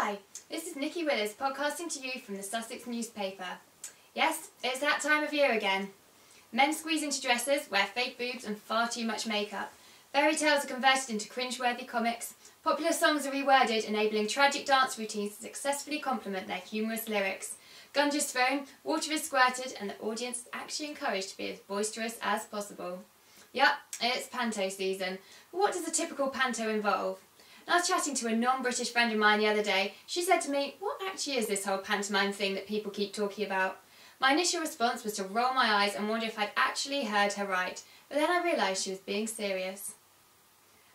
Hi, this is Nikki Withers podcasting to you from the Sussex Newspaper. Yes, it's that time of year again. Men squeeze into dresses, wear fake boobs and far too much makeup. Fairy tales are converted into cringe-worthy comics. Popular songs are reworded, enabling tragic dance routines to successfully complement their humorous lyrics. Guns are thrown, water is squirted, and the audience is actually encouraged to be as boisterous as possible. Yup, it's panto season. But what does a typical panto involve? And I was chatting to a non-British friend of mine the other day. She said to me, what actually is this whole pantomime thing that people keep talking about? My initial response was to roll my eyes and wonder if I'd actually heard her right, but then I realised she was being serious.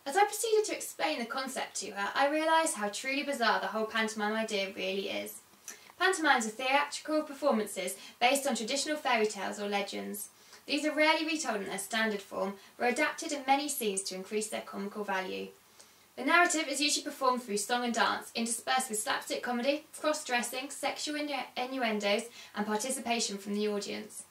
As I proceeded to explain the concept to her, I realised how truly bizarre the whole pantomime idea really is. Pantomimes are theatrical performances based on traditional fairy tales or legends. These are rarely retold in their standard form, but are adapted in many scenes to increase their comical value. The narrative is usually performed through song and dance, interspersed with slapstick comedy, cross-dressing, sexual innuendos and participation from the audience.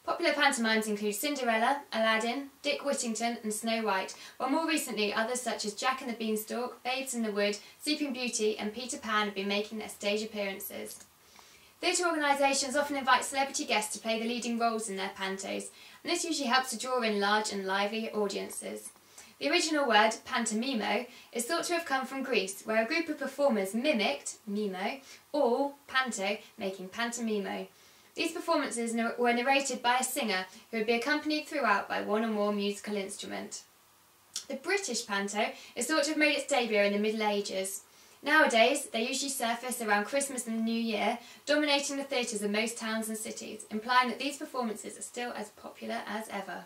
Popular pantomimes include Cinderella, Aladdin, Dick Whittington and Snow White, while more recently others such as Jack and the Beanstalk, Babes in the Wood, Sleeping Beauty and Peter Pan have been making their stage appearances. Theatre organisations often invite celebrity guests to play the leading roles in their pantos, and this usually helps to draw in large and lively audiences. The original word, pantomimo, is thought to have come from Greece, where a group of performers mimicked, mimo, or panto, making pantomimo. These performances were narrated by a singer who would be accompanied throughout by one or more musical instrument. The British panto is thought to have made its debut in the Middle Ages. Nowadays, they usually surface around Christmas and the New Year, dominating the theatres of most towns and cities, implying that these performances are still as popular as ever.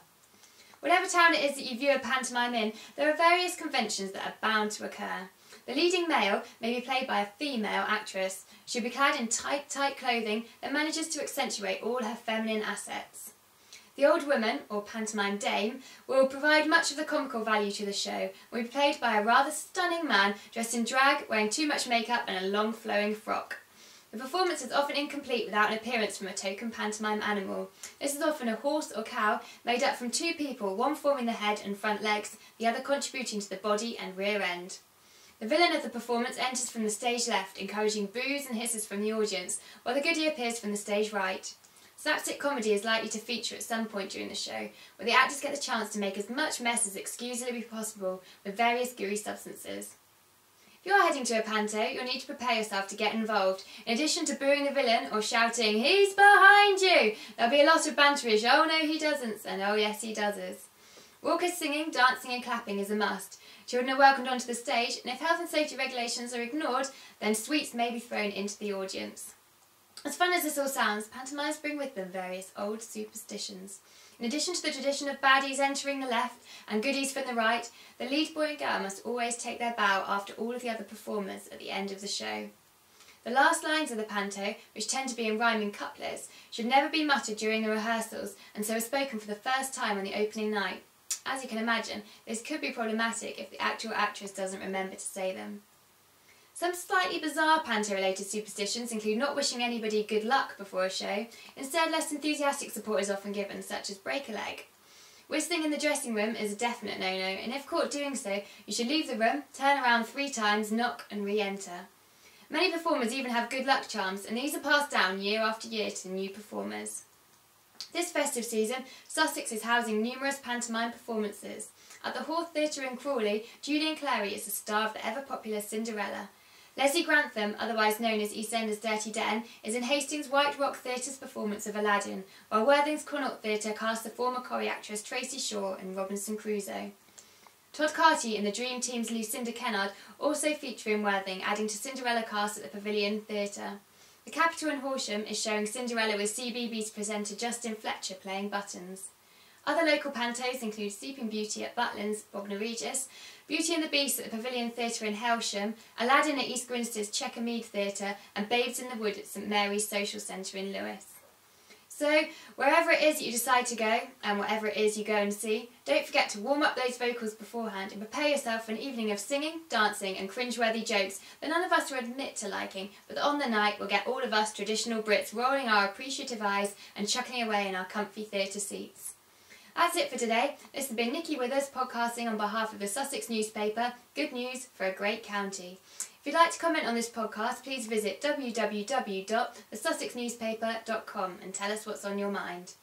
Whatever town it is that you view a pantomime in, there are various conventions that are bound to occur. The leading male may be played by a female actress. She'll be clad in tight clothing that manages to accentuate all her feminine assets. The old woman, or pantomime dame, will provide much of the comical value to the show and will be played by a rather stunning man dressed in drag, wearing too much makeup and a long flowing frock. The performance is often incomplete without an appearance from a token pantomime animal. This is often a horse or cow made up from two people, one forming the head and front legs, the other contributing to the body and rear end. The villain of the performance enters from the stage left, encouraging boos and hisses from the audience, while the goodie appears from the stage right. Slapstick comedy is likely to feature at some point during the show, where the actors get the chance to make as much mess as excusably possible with various gooey substances. If you are heading to a panto, you'll need to prepare yourself to get involved. In addition to booing the villain or shouting, "He's behind you!" there'll be a lot of banterish, "Oh no he doesn't," and "Oh yes he does." Raucous singing, dancing and clapping is a must. Children are welcomed onto the stage, and if health and safety regulations are ignored, then sweets may be thrown into the audience. As fun as this all sounds, pantomimes bring with them various old superstitions. In addition to the tradition of baddies entering the left and goodies from the right, the lead boy and girl must always take their bow after all of the other performers at the end of the show. The last lines of the panto, which tend to be in rhyming couplets, should never be muttered during the rehearsals and so are spoken for the first time on the opening night. As you can imagine, this could be problematic if the actor or actress doesn't remember to say them. Some slightly bizarre panto-related superstitions include not wishing anybody good luck before a show. Instead, less enthusiastic support is often given, such as break a leg. Whistling in the dressing room is a definite no-no, and if caught doing so, you should leave the room, turn around 3 times, knock and re-enter. Many performers even have good luck charms, and these are passed down year after year to the new performers. This festive season, Sussex is housing numerous pantomime performances. At the Hawth Theatre in Crawley, Julian Clary is the star of the ever-popular Cinderella. Leslie Grantham, otherwise known as EastEnders' Dirty Den, is in Hastings White Rock Theatre's performance of Aladdin, while Worthing's Connaught Theatre cast the former Corrie actress Tracy Shaw in Robinson Crusoe. Todd Carty and the Dream Team's Lucinda Kennard also feature in Worthing, adding to Cinderella cast at the Pavilion Theatre. The Capitol in Horsham is showing Cinderella with CBeebies presenter Justin Fletcher playing Buttons. Other local pantos include Sleeping Beauty at Butlins, Bognor Regis, Beauty and the Beast at the Pavilion Theatre in Helsham, Aladdin at East Grinstead's Chequer Mead Theatre and Babes in the Wood at St Mary's Social Centre in Lewes. So, wherever it is that you decide to go, and whatever it is you go and see, don't forget to warm up those vocals beforehand and prepare yourself for an evening of singing, dancing and cringe-worthy jokes that none of us will admit to liking, but that on the night will get all of us traditional Brits rolling our appreciative eyes and chuckling away in our comfy theatre seats. That's it for today. This has been Nikki Withers podcasting on behalf of the Sussex Newspaper. Good news for a great county. If you'd like to comment on this podcast, please visit www.thesussexnewspaper.com and tell us what's on your mind.